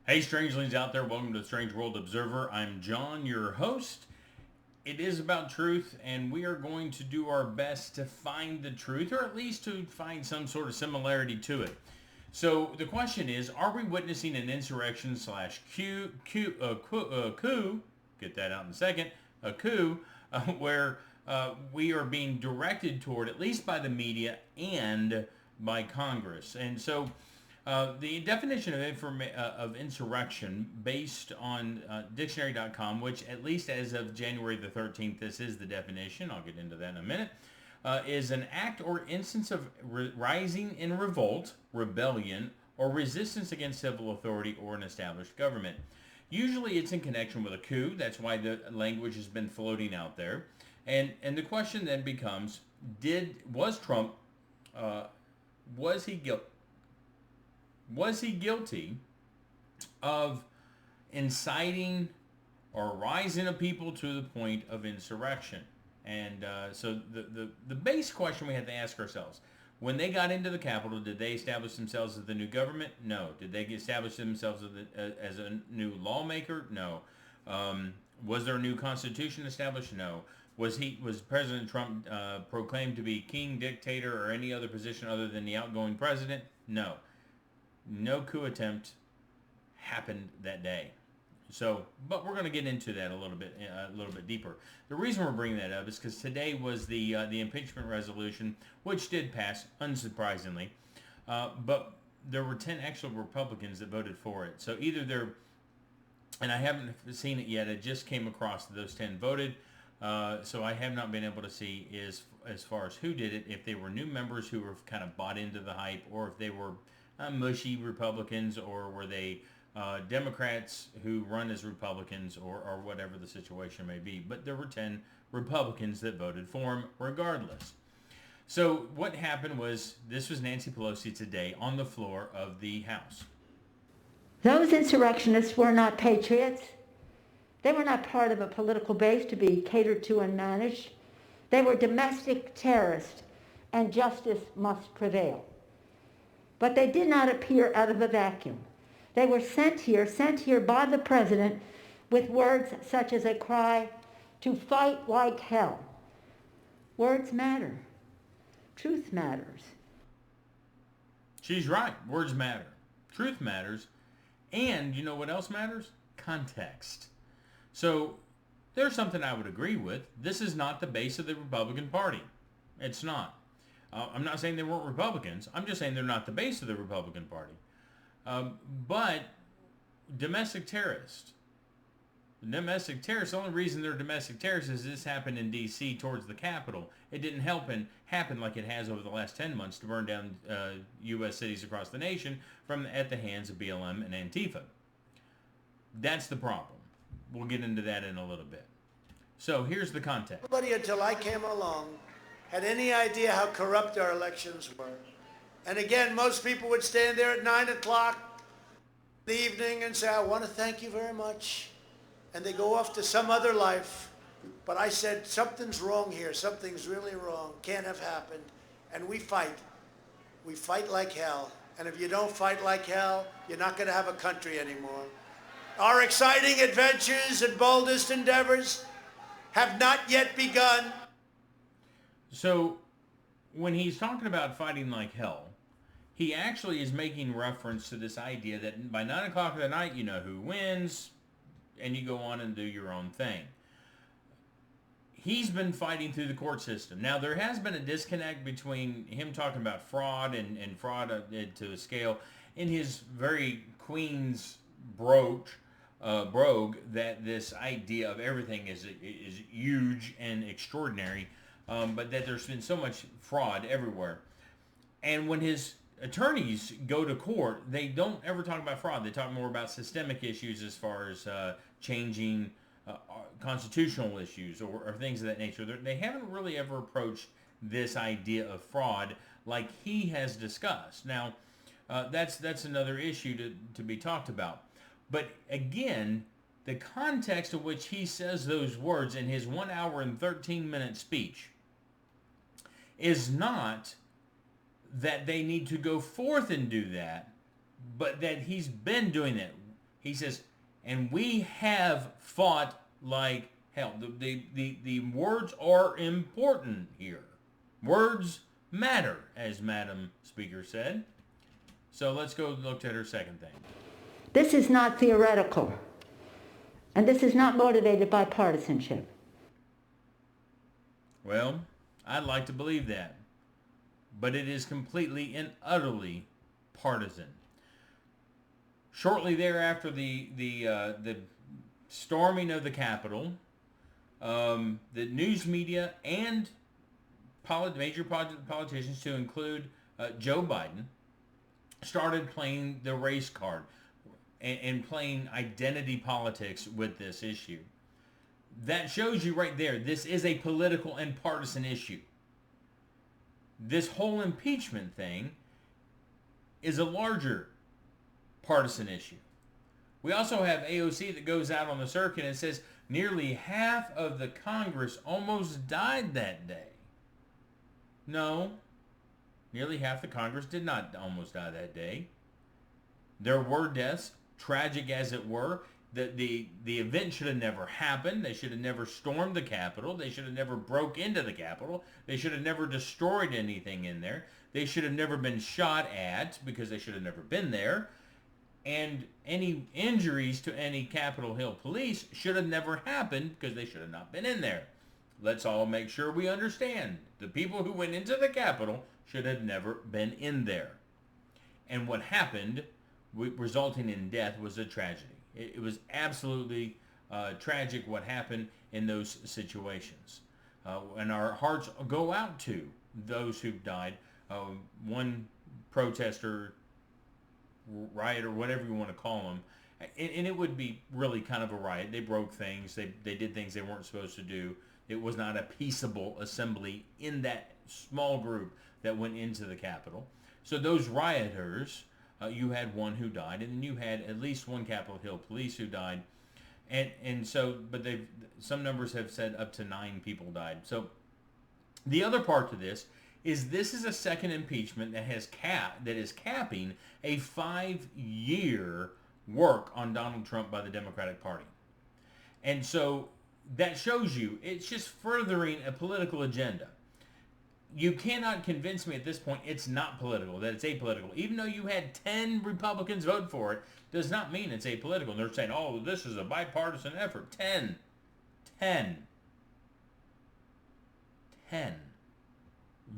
Hey, strangelings out there, welcome to the Strange World Observer. I'm John, your host. It is about truth, and we are going to do our best to find the truth, or at least to find some sort of similarity to it. So the question is, are we witnessing an insurrection slash coup, get that out in a second, a coup, where we are being directed toward, at least by the media and by Congress. And so the definition of insurrection based on dictionary.com, which at least as of January the 13th, this is the definition, I'll get into that in a minute, is an act or instance of rising in revolt, rebellion, or resistance against civil authority or an established government. Usually it's in connection with a coup. That's why the language has been floating out there. And the question then becomes, was Trump, was he guilty of inciting or rising of people to the point of insurrection? And so the base question we have to ask ourselves, when they got into the Capitol, did they establish themselves as the new government? No. Did they establish themselves as a new lawmaker? No. Was there a new constitution established? No. Was President Trump proclaimed to be king, dictator, or any other position other than the outgoing president? No. No coup attempt happened that day. So, but we're going to get into that a little bit deeper. The reason we're bringing that up is because today was the impeachment resolution, which did pass, unsurprisingly. But there were 10 actual Republicans that voted for it. So either they're, and I haven't seen it yet. I just came across those 10 voted. So I have not been able to see as far as who did it, if they were new members who were kind of bought into the hype, or if they were mushy Republicans, or were they Democrats who run as Republicans, or whatever the situation may be. But there were 10 Republicans that voted for him regardless. So what happened was, this was Nancy Pelosi today on the floor of the House. Those insurrectionists were not patriots. They were not part of a political base to be catered to and managed. They were domestic terrorists, and justice must prevail. But they did not appear out of a vacuum. They were sent here by the president with words such as a cry to fight like hell. Words matter. Truth matters. She's right. Words matter. Truth matters. And you know what else matters? Context. So there's something I would agree with. This is not the base of the Republican Party. It's not. I'm not saying they weren't Republicans. I'm just saying they're not the base of the Republican Party. But domestic terrorists. The only reason they're domestic terrorists is this happened in D.C. towards the Capitol. It didn't happen like it has over the last 10 months to burn down U.S. cities across the nation at the hands of BLM and Antifa. That's the problem. We'll get into that in a little bit. So here's the context. Nobody until I came along had any idea how corrupt our elections were. And again, most people would stand there at 9 o'clock in the evening and say, I want to thank you very much. And they go off to some other life. But I said, something's wrong here. Something's really wrong. Can't have happened. And we fight. We fight like hell. And if you don't fight like hell, you're not going to have a country anymore. Our exciting adventures and boldest endeavors have not yet begun. So when he's talking about fighting like hell, he actually is making reference to this idea that by 9 o'clock at night, you know who wins, and you go on and do your own thing. He's been fighting through the court system. Now, there has been a disconnect between him talking about fraud and fraud to a scale in his very Queen's brogue that this idea of everything is huge and extraordinary, but that there's been so much fraud everywhere. And when his attorneys go to court, they don't ever talk about fraud. They talk more about systemic issues as far as changing constitutional issues or things of that nature. They haven't really ever approached this idea of fraud like he has discussed. Now, that's another issue to be talked about. But again, the context in which he says those words in his 1 hour and 13-minute speech is not that they need to go forth and do that, but that he's been doing it. He says, and we have fought like hell. The words are important here. Words matter, as Madam Speaker said. So let's go look at her second thing. This is not theoretical, and this is not motivated by partisanship. Well, I'd like to believe that, but it is completely and utterly partisan. Shortly thereafter, the storming of the Capitol, the news media and major politicians, to include Joe Biden, started playing the race card and playing identity politics with this issue. That shows you right there, this is a political and partisan issue. This whole impeachment thing is a larger partisan issue. We also have AOC that goes out on the circuit and says nearly half of the Congress almost died that day. No, nearly half the Congress did not almost die that day. There were deaths, tragic as it were. The event should have never happened. They should have never stormed the Capitol. They should have never broke into the Capitol. They should have never destroyed anything in there. They should have never been shot at because they should have never been there. And any injuries to any Capitol Hill police should have never happened because they should have not been in there. Let's all make sure we understand. The people who went into the Capitol should have never been in there. And what happened, resulting in death, was a tragedy. It was absolutely tragic what happened in those situations. And our hearts go out to those who died. One protester, riot, or whatever you want to call them, and it would be really kind of a riot. They broke things. They did things they weren't supposed to do. It was not a peaceable assembly in that small group that went into the Capitol. So those rioters, you had one who died, and then you had at least one Capitol Hill police who died, and so, but some numbers have said up to 9 people died. So the other part to this is a second impeachment that is capping a 5-year work on Donald Trump by the Democratic Party, and so that shows you it's just furthering a political agenda. You cannot convince me at this point it's not political, that it's apolitical. Even though you had 10 Republicans vote for it, does not mean it's apolitical. And they're saying, oh, this is a bipartisan effort. 10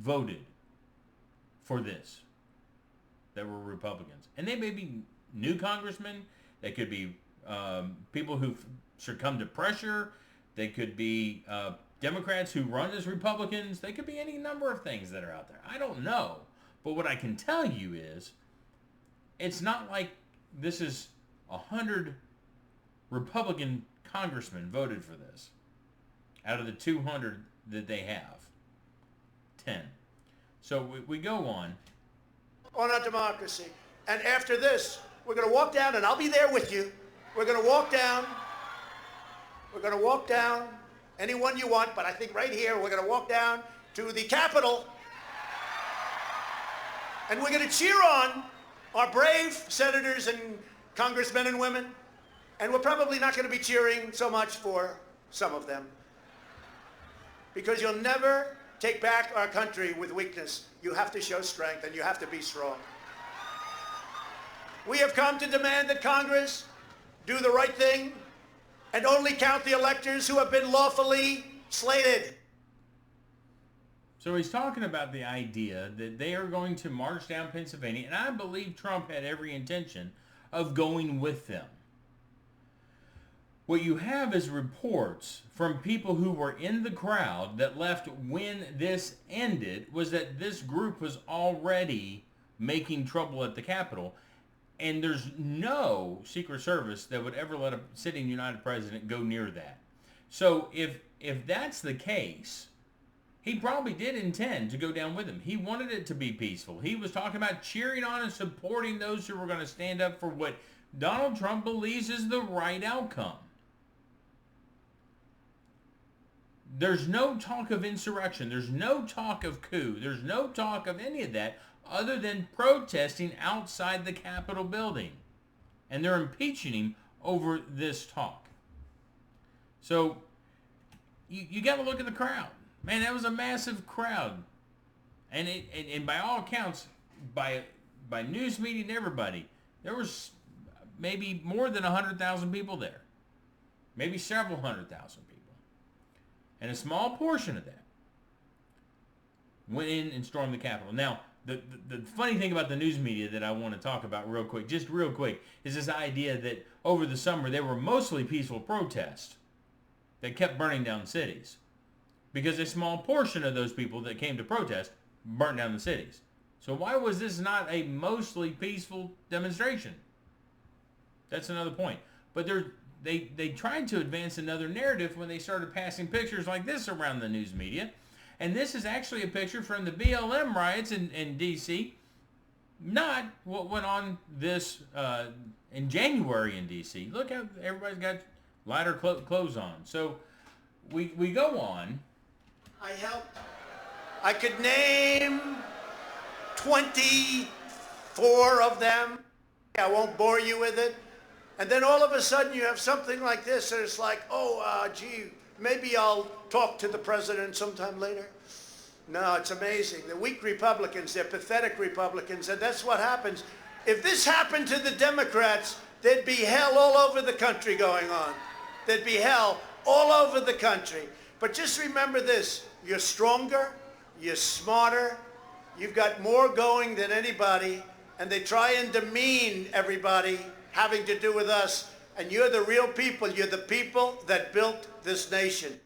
voted for this that were Republicans. And they may be new congressmen. They could be people who've succumbed to pressure. They could be Democrats who run as Republicans. They could be any number of things that are out there. I don't know. But what I can tell you is it's not like this is 100 Republican congressmen voted for this out of the 200 that they have. 10. So we go on our democracy. And after this, we're going to walk down, and I'll be there with you. We're going to walk down. We're going to walk down. Anyone you want, but I think right here, we're going to walk down to the Capitol. And we're going to cheer on our brave senators and congressmen and women. And we're probably not going to be cheering so much for some of them. Because you'll never take back our country with weakness. You have to show strength, and you have to be strong. We have come to demand that Congress do the right thing and only count the electors who have been lawfully slated. So he's talking about the idea that they are going to march down Pennsylvania, and I believe Trump had every intention of going with them. What you have is reports from people who were in the crowd that left when this ended was that this group was already making trouble at the Capitol. And there's no Secret Service that would ever let a sitting United President go near that. So if that's the case, he probably did intend to go down with him. He wanted it to be peaceful. He was talking about cheering on and supporting those who were going to stand up for what Donald Trump believes is the right outcome. There's no talk of insurrection. There's no talk of coup. There's no talk of any of that other than protesting outside the Capitol building. and they're impeaching him over this talk. So you got to look at the crowd. Man, that was a massive crowd. And by all accounts, by news media and everybody, there was maybe more than 100,000 people there. Maybe several 100,000 people. And a small portion of that went in and stormed the Capitol. Now, the funny thing about the news media that I want to talk about real quick, is this idea that over the summer they were mostly peaceful protests that kept burning down cities. Because a small portion of those people that came to protest burnt down the cities. So why was this not a mostly peaceful demonstration? That's another point. But they tried to advance another narrative when they started passing pictures like this around the news media. And this is actually a picture from the BLM riots in D.C., not what went on this in January in D.C. Look how everybody's got lighter clothes on. So we go on. I could name 24 of them. I won't bore you with it. And then all of a sudden you have something like this, and it's like, gee, maybe I'll talk to the president sometime later. No, it's amazing. The weak Republicans, they're pathetic Republicans, and that's what happens. If this happened to the Democrats, there'd be hell all over the country going on. There'd be hell all over the country. But just remember this, you're stronger, you're smarter, you've got more going than anybody, and they try and demean everybody having to do with us, and you're the real people. You're the people that built this nation.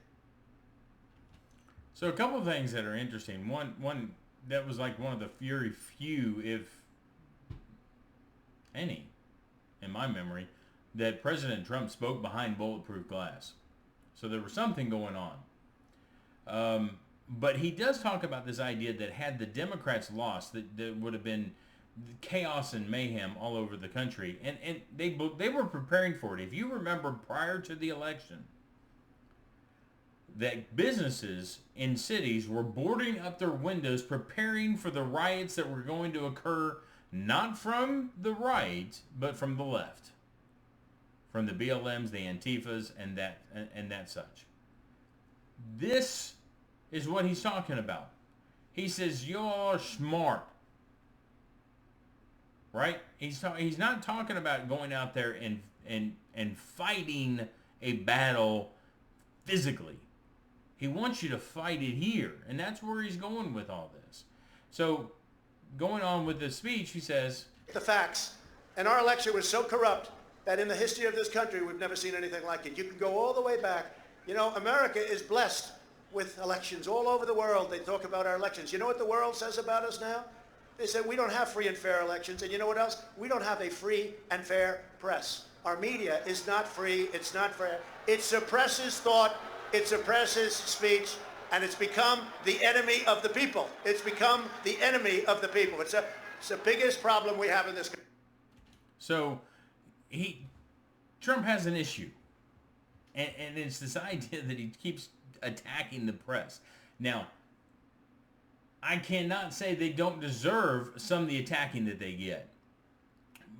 So a couple of things that are interesting. One that was like one of the very few, if any, in my memory, that President Trump spoke behind bulletproof glass. So there was something going on. But he does talk about this idea that had the Democrats lost, that there would have been chaos and mayhem all over the country. And they were preparing for it. If you remember prior to the election, that businesses in cities were boarding up their windows preparing for the riots that were going to occur, not from the right, but from the left. From the BLMs, the Antifas, and that such. This is what he's talking about. He says, you're smart. Right? He's not talking about going out there and fighting a battle physically. He wants you to fight it here. And that's where he's going with all this. So, going on with the speech, he says, the facts. And our election was so corrupt that in the history of this country, we've never seen anything like it. You can go all the way back. You know, America is blessed with elections all over the world. They talk about our elections. You know what the world says about us now? They say we don't have free and fair elections. And you know what else? We don't have a free and fair press. Our media is not free. It's not fair. It suppresses thought. It suppresses speech. And it's become the enemy of the people. It's become the enemy of the people. It's the biggest problem we have in this country. So Trump has an issue. And it's this idea that he keeps attacking the press. Now, I cannot say they don't deserve some of the attacking that they get.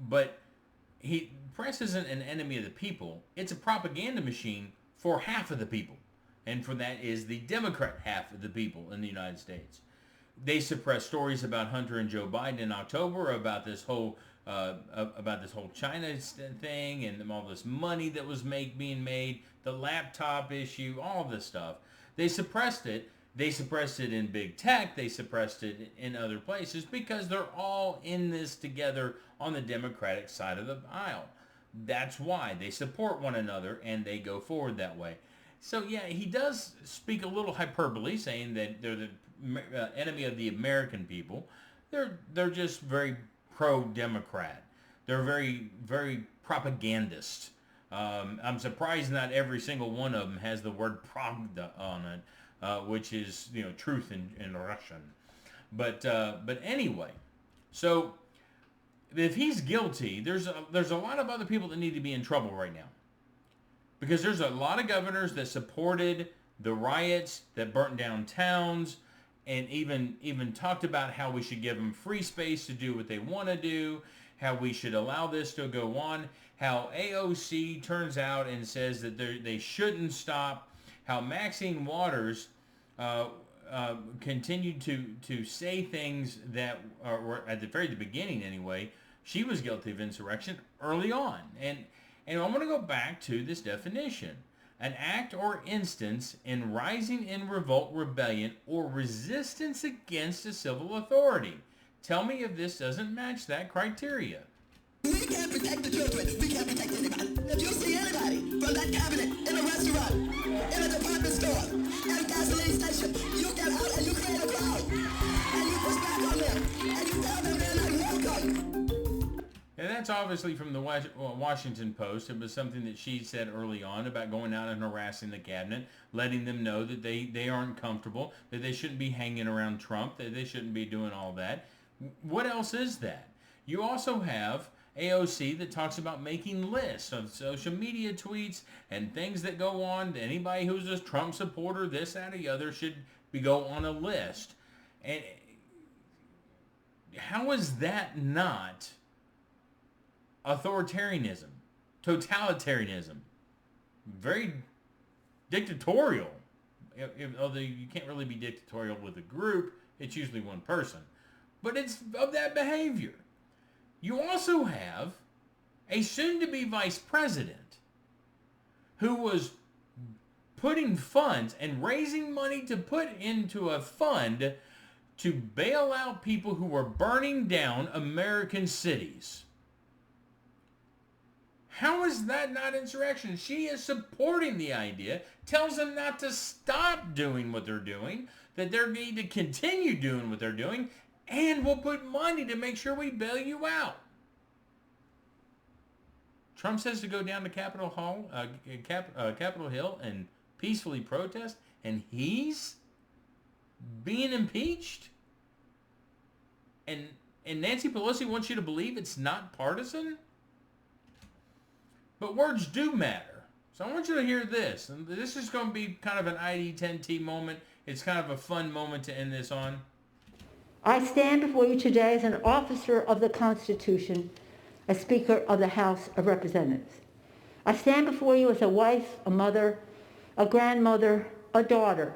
But press isn't an enemy of the people. It's a propaganda machine for half of the people. And for that is the Democrat half of the people in the United States. They suppress stories about Hunter and Joe Biden in October, about this whole China thing and all this money that was being made, the laptop issue, all this stuff. They suppressed it. They suppressed it in big tech. They suppressed it in other places because they're all in this together on the Democratic side of the aisle. That's why they support one another and they go forward that way. So yeah, he does speak a little hyperbole, saying that they're the enemy of the American people. They're just very pro-Democrat. They're very, very propagandist. I'm surprised not every single one of them has the word "pravda" on it. Which is, truth in Russian. But anyway, so if he's guilty, there's a lot of other people that need to be in trouble right now. Because there's a lot of governors that supported the riots that burnt down towns and even talked about how we should give them free space to do what they want to do. how we should allow this to go on, how AOC turns out and says that they shouldn't stop, how Maxine Waters continued to say things that were at the very beginning anyway. She was guilty of insurrection early on. And I want to go back to this definition. An act or instance in rising in revolt, rebellion, or resistance against a civil authority. Tell me if this doesn't match that criteria. We can't protect the children. We can't protect anybody. If you see anybody from that cabinet in a restaurant, in a department store, at a gasoline station, you get out and you create a crowd. And you push back on them. And you tell them they're not welcome. And that's obviously from the Washington Post. It was something that she said early on about going out and harassing the cabinet, letting them know that they aren't comfortable, that they shouldn't be hanging around Trump, that they shouldn't be doing all that. What else is that? You also have AOC that talks about making lists of social media tweets and things that go on. Anybody who's a Trump supporter, this, that, or the other, should go on a list. And how is that not authoritarianism, totalitarianism, very dictatorial? Although you can't really be dictatorial with a group, it's usually one person. But it's of that behavior. You also have a soon-to-be vice president who was putting funds and raising money to put into a fund to bail out people who were burning down American cities. How is that not insurrection? She is supporting the idea, tells them not to stop doing what they're doing, that they need to continue doing what they're doing, and we'll put money to make sure we bail you out. Trump says to go down to Capitol Hill and peacefully protest, and he's being impeached? And Nancy Pelosi wants you to believe it's not partisan? But words do matter. So I want you to hear this. And this is going to be kind of an ID10T moment. It's kind of a fun moment to end this on. I stand before you today as an officer of the Constitution, a Speaker of the House of Representatives. I stand before you as a wife, a mother, a grandmother, a daughter.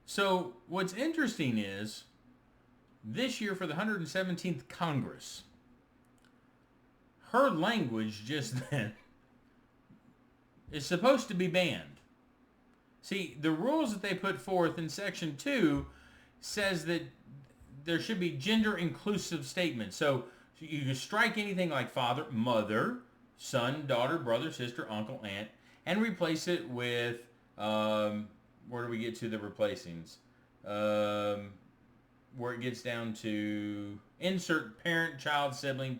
So what's interesting is, this year for the 117th Congress, her language just then is supposed to be banned. See, the rules that they put forth in Section 2 says that there should be gender-inclusive statements. So you can strike anything like father, mother, son, daughter, brother, sister, uncle, aunt, and replace it with, where do we get to the replacings? Where it gets down to insert parent, child, sibling,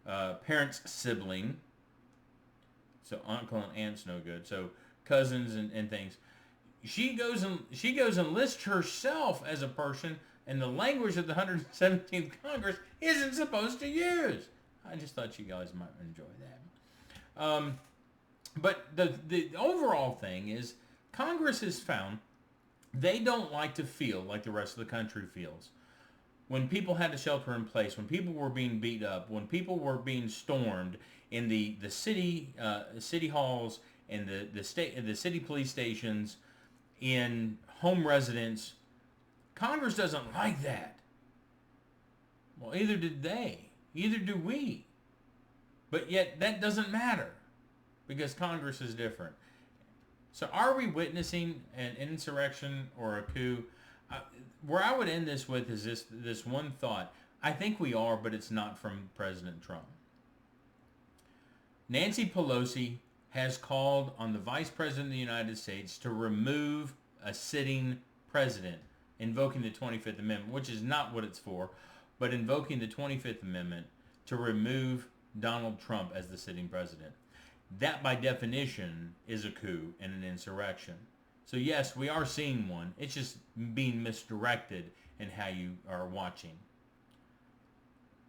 parent's sibling. So uncle and aunt's no good. So cousins and things. She goes and lists herself as a person, and the language of the 117th Congress isn't supposed to use. I just thought you guys might enjoy that. But the overall thing is, Congress has found they don't like to feel like the rest of the country feels. When people had to shelter in place, when people were being beat up, when people were being stormed in the city halls and the city police stations, in home residence, Congress doesn't like that. Well, either did they, either do we. But yet that doesn't matter, because Congress is different. So are we witnessing an insurrection or a coup? Where I would end this with is this one thought. I think we are, but it's not from President Trump. Nancy Pelosi has called on the Vice President of the United States to remove a sitting president, invoking the 25th Amendment, which is not what it's for, but invoking the 25th Amendment to remove Donald Trump as the sitting president. That, by definition, is a coup and an insurrection. So yes, we are seeing one. It's just being misdirected in how you are watching.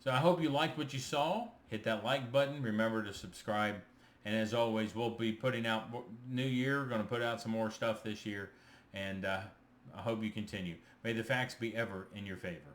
So I hope you liked what you saw. Hit that like button. Remember to subscribe. And as always, we'll be putting out new year. We're going to put out some more stuff this year. And I hope you continue. May the facts be ever in your favor.